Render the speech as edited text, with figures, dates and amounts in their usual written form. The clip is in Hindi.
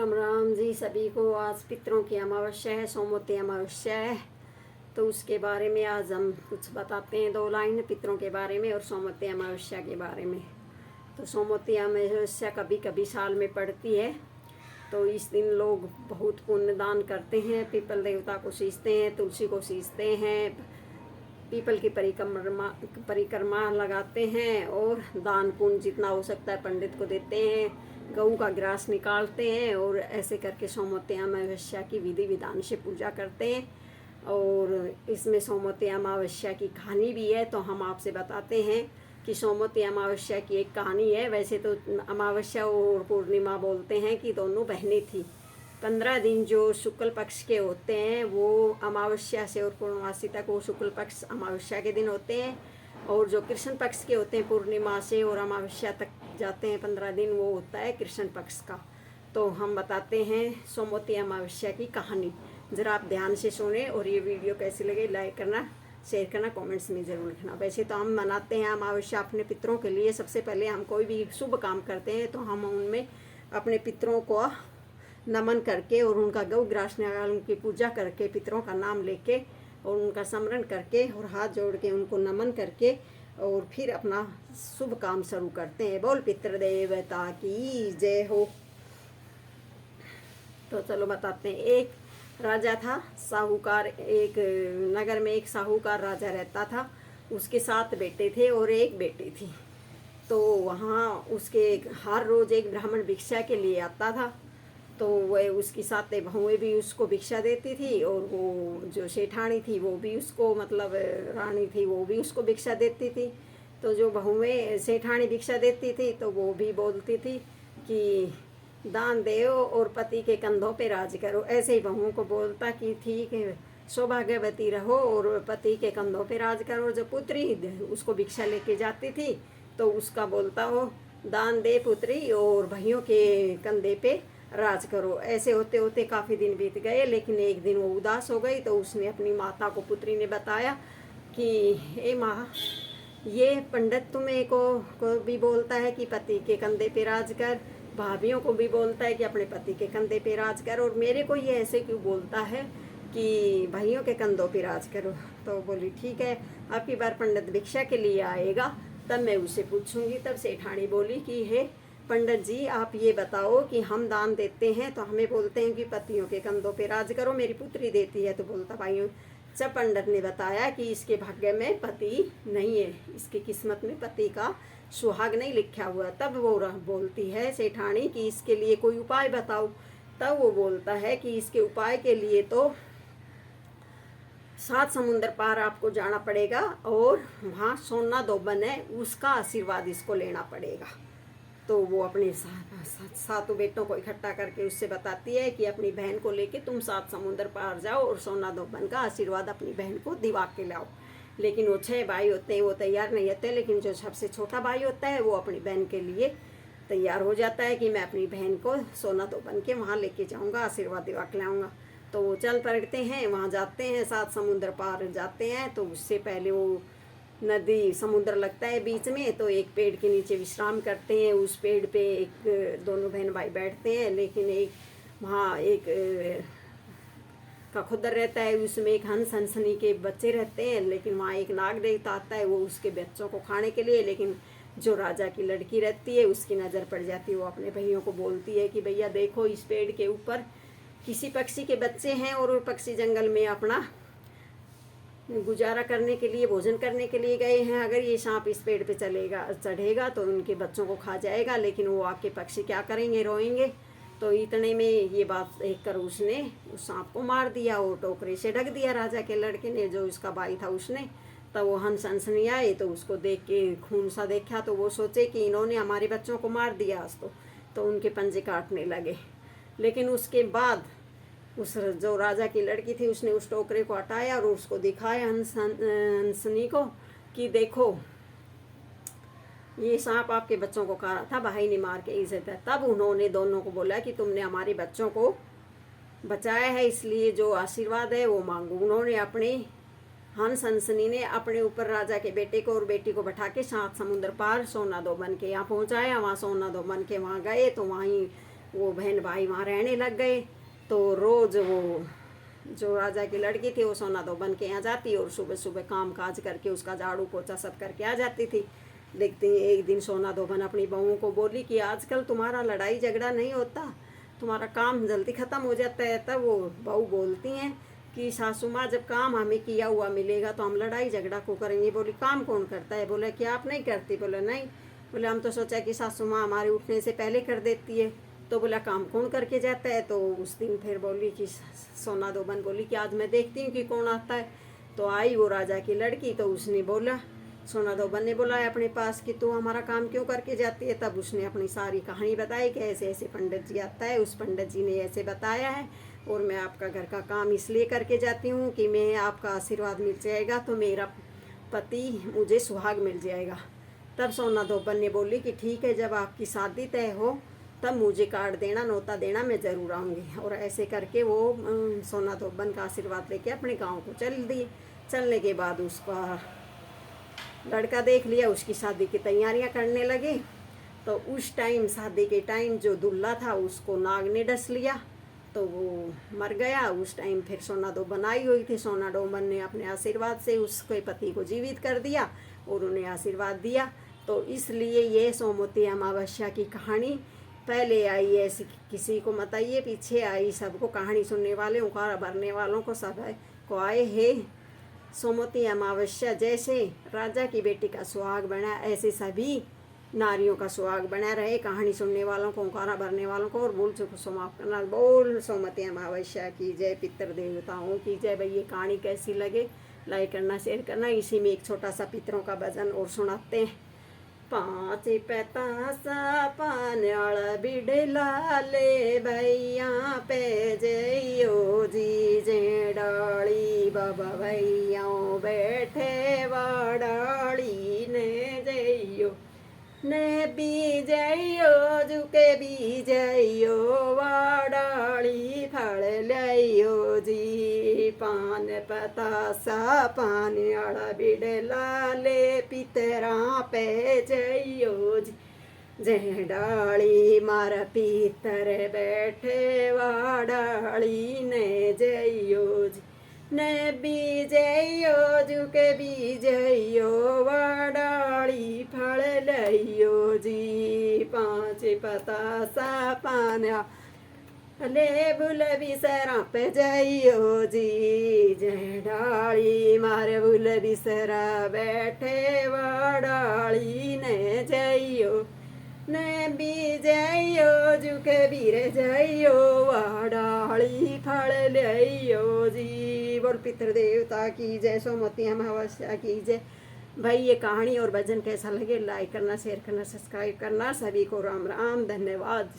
राम राम जी सभी को। आज पितरों की अमावस्या है, सोमवती अमावस्या है, तो उसके बारे में आज हम कुछ बताते हैं। 2 लाइन पितरों के बारे में और सोमवती अमावस्या के बारे में। तो सोमवती अमावस्या कभी कभी साल में पड़ती है, तो इस दिन लोग बहुत पुण्य दान करते हैं। पीपल देवता को सींचते हैं, तुलसी को सींचते हैं, पीपल की परिक्रमा लगाते हैं और दान पुण्य जितना हो सकता है पंडित को देते हैं, गऊ का ग्रास निकालते हैं और ऐसे करके सोमवती अमावस्या की विधि विधान से पूजा करते हैं। और इसमें सोमवती अमावस्या की कहानी भी है, तो हम आपसे बताते हैं कि सोमवती अमावस्या की एक कहानी है। वैसे तो अमावस्या और पूर्णिमा बोलते हैं कि दोनों बहनें थी। 15 दिन जो शुक्ल पक्ष के होते हैं वो अमावस्या से और पूर्णमासी तक वो शुक्ल पक्ष अमावस्या के दिन होते हैं, और जो कृष्ण पक्ष के होते हैं पूर्णिमा से और अमावस्या तक जाते हैं 15 दिन, वो होता है कृष्ण पक्ष का। तो हम बताते हैं सोमवती अमावस्या की कहानी। ज़रा आप ध्यान से सुने और ये वीडियो कैसी लगे लाइक करना, शेयर करना, कमेंट्स में ज़रूर लिखना। वैसे तो हम मनाते हैं अमावस्या अपने पितरों के लिए। सबसे पहले हम कोई भी शुभ काम करते हैं तो हम उनमें अपने पितरों को नमन करके और उनका गौ ग्रास निकाल उनकी पूजा करके, पितरों का नाम लेके और उनका स्मरण करके और हाथ जोड़ के उनको नमन करके और फिर अपना शुभ काम शुरू करते हैं। बोल पितृ देवता की जय हो। तो चलो बताते हैं। एक राजा था, साहूकार। एक नगर में एक साहूकार राजा रहता था। उसके 7 बेटे थे और एक बेटी थी। तो वहाँ उसके हर रोज़ एक ब्राह्मण भिक्षा के लिए आता था। तो वह उसकी 7 बहुएँ भी उसको भिक्षा देती थी और वो जो सेठानी थी वो भी उसको, मतलब रानी थी, वो भी उसको भिक्षा देती थी। तो जो बहुएँ सेठानी भिक्षा देती थी तो वो भी बोलती थी कि दान दो और पति के कंधों पे राज करो। ऐसे ही बहुओं को बोलता कि ठीक है, सौभाग्यवती रहो और पति के कंधों पे राज करो। जो पुत्री उसको भिक्षा लेके जाती थी तो उसका बोलता हो दान दे पुत्री और भाइयों के कंधे पे राज करो। ऐसे होते होते काफ़ी दिन बीत गए, लेकिन एक दिन वो उदास हो गई। तो उसने अपनी माता को, पुत्री ने बताया कि ए माँ, ये पंडित तुम्हें को भी बोलता है कि पति के कंधे पे राज कर, भाभीियों को भी बोलता है कि अपने पति के कंधे पे राज कर, और मेरे को ये ऐसे क्यों बोलता है कि भाइयों के कंधों पे राज करो। तो बोली ठीक है, अब की बार पंडित भिक्षा के लिए आएगा तब मैं उसे पूछूंगी। तब सेठानी बोली कि हे पंडित जी, आप ये बताओ कि हम दान देते हैं तो हमें बोलते हैं कि पतियों के कंधों पे राज करो, मेरी पुत्री देती है तो बोलता भाइयों। जब पंडित ने बताया कि इसके भाग्य में पति नहीं है, इसकी किस्मत में पति का सुहाग नहीं लिखा हुआ, तब वो बोलती है सेठानी कि इसके लिए कोई उपाय बताओ। तब वो बोलता है कि इसके उपाय के लिए तो 7 समुंदर पार आपको जाना पड़ेगा और वहाँ सोना दोबन है, उसका आशीर्वाद इसको लेना पड़ेगा। तो वो अपने 7 बेटों को इकट्ठा करके उससे बताती है कि अपनी बहन को लेके तुम 7 समुंदर पार जाओ और सोना दोबन का आशीर्वाद अपनी बहन को दिवा के लाओ। लेकिन वो 6 भाई होते हैं, वो तैयार नहीं होते। लेकिन जो सबसे छोटा भाई होता है वो अपनी बहन के लिए तैयार हो जाता है कि मैं अपनी बहन को सोना दोबन के वहाँ लेके जाऊँगा, आशीर्वाद दिवा के लाऊँगा। तो वो चल पड़ते हैं, वहाँ जाते हैं, 7 समुंदर पार जाते हैं। तो उससे पहले वो नदी समुद्र लगता है बीच में, तो एक पेड़ के नीचे विश्राम करते हैं। उस पेड़ पे एक दोनों बहन भाई बैठते हैं, लेकिन एक वहाँ एक का खुदर रहता है, उसमें एक हंस हंसनी के बच्चे रहते हैं। लेकिन वहाँ एक नाग देवता आता है, वो उसके बच्चों को खाने के लिए। लेकिन जो राजा की लड़की रहती है उसकी नज़र पड़ जाती है। वो अपने भैयों को बोलती है कि भैया देखो, इस पेड़ के ऊपर किसी पक्षी के बच्चे हैं और वो पक्षी जंगल में अपना गुजारा करने के लिए, भोजन करने के लिए गए हैं। अगर ये सांप इस पेड़ पे चढ़ेगा तो उनके बच्चों को खा जाएगा। लेकिन वो आके पक्षी क्या करेंगे, रोएंगे। तो इतने में ये बात देख कर उसने उस सांप को मार दिया और टोकरे से ढक दिया राजा के लड़के ने, जो उसका भाई था उसने। तब वो हंस हंसनी आए तो उसको देख के खून सा देखा, तो वो सोचे कि इन्होंने हमारे बच्चों को मार दिया आज तो उनके पंजे काटने लगे। लेकिन उसके बाद उस जो राजा की लड़की थी उसने उस टोकरे को हटाया और उसको दिखाया हंसनी को कि देखो, ये सांप आपके बच्चों को खा रहा था, भाई ने मार के इज्जत है। तब उन्होंने दोनों को बोला कि तुमने हमारे बच्चों को बचाया है, इसलिए जो आशीर्वाद है वो मांगो। उन्होंने अपने हंसनी ने अपने ऊपर राजा के बेटे को और बेटी को बैठा के 7 समुंदर पार सोना दोबन के यहाँ पहुँचाया। वहाँ सोना दोबन के वहाँ गए तो वहीं वो बहन भाई वहाँ रहने लग गए। तो रोज़ वो जो राजा की लड़की थी वो सोना दो बन के यहाँ जाती और सुबह सुबह काम काज करके उसका झाड़ू पोछा सब करके आ जाती थी। देखते ही एक दिन सोना दोबन अपनी बहुओं को बोली कि आजकल तुम्हारा लड़ाई झगड़ा नहीं होता, तुम्हारा काम जल्दी ख़त्म हो जाता है। तब वो बहू बोलती हैं कि सासू माँ, जब काम हमें किया हुआ मिलेगा तो हम लड़ाई झगड़ा को करेंगे। बोली काम कौन करता है? बोले कि आप नहीं करती? बोले नहीं। बोले हम तो सोचा कि सासू माँ हमारे उठने से पहले कर देती है। तो बोला काम कौन करके जाता है? तो उस दिन फिर बोली कि सोना दोबन बोली कि आज मैं देखती हूँ कि कौन आता है। तो आई वो राजा की लड़की। तो उसने बोला, सोना दोबन ने बुलाया अपने पास कि तू हमारा काम क्यों करके जाती है। तब उसने अपनी सारी कहानी बताई कि ऐसे ऐसे पंडित जी आता है, उस पंडित जी ने ऐसे बताया है और मैं आपका घर का काम इसलिए करके जाती हूँ कि मैं आपका आशीर्वाद मिल जाएगा तो मेरा पति मुझे सुहाग मिल जाएगा। तब सोना दोबन ने बोली कि ठीक है, जब आपकी शादी तय हो तब मुझे कार्ड देना, नोता देना, मैं ज़रूर आऊँगी। और ऐसे करके वो सोना दोबन का आशीर्वाद लेके अपने गाँव को चल दी। चलने के बाद उसका लड़का देख लिया, उसकी शादी की तैयारियां करने लगे। तो उस टाइम शादी के टाइम जो दूल्हा था उसको नाग ने डस लिया तो वो मर गया। उस टाइम फिर सोना दोबन आई हुई थी। सोना दोबन ने अपने आशीर्वाद से उसके पति को जीवित कर दिया और उन्हें आशीर्वाद दिया। तो इसलिए ये सोमवती अमावस्या की कहानी पहले आई, ऐसी किसी को मत आइए, पीछे आई। सबको कहानी सुनने वाले उखाड़ा भरने वालों को सब को आए है। सोमवती अमावस्या जैसे राजा की बेटी का सुहाग बना, ऐसे सभी नारियों का सुहाग बना रहे। कहानी सुनने वालों को, ओंकारा भरने वालों को और बोल चुको समाप्त करना। बोल सोमवती अमावस्या की जय, पितर देवताओं की जय। भाई ये कहानी कैसी लगे लाइक करना, शेयर करना। इसी में एक छोटा सा पितरों का भजन और सुनाते हैं। पाँच पतासा पान्याल बिड़ला ले भैया पे जइयो जी जे डाली बाबा भैया बैठे वाडाली ने जइयो ने बीजइयो जुके बीजइयो वाडाली फल लइयो जी। पान पतासा पान्याल बिड़ला ले पितरा पे जइयो जी जे डाली मार पीतर बैठे वाडाली ने जइयो जी ने बीजइयो जुके बीजइयो वाडाली फल लइयो जी। पाँच पतासा पान्या ले बुल बिसरा पे जइयो जी जे डाली मारे बुल बिसरा बैठे वाडाली ने जइयो ने बीजइयो जुके बीरे जइयो वाडाली फल लइयो जी। बोल पितृ देवता की जय, सोमवती अमावस्या की जय। भाई ये कहानी और भजन कैसा लगे लाइक करना, शेयर करना, सब्सक्राइब करना। सभी को राम राम, धन्यवाद।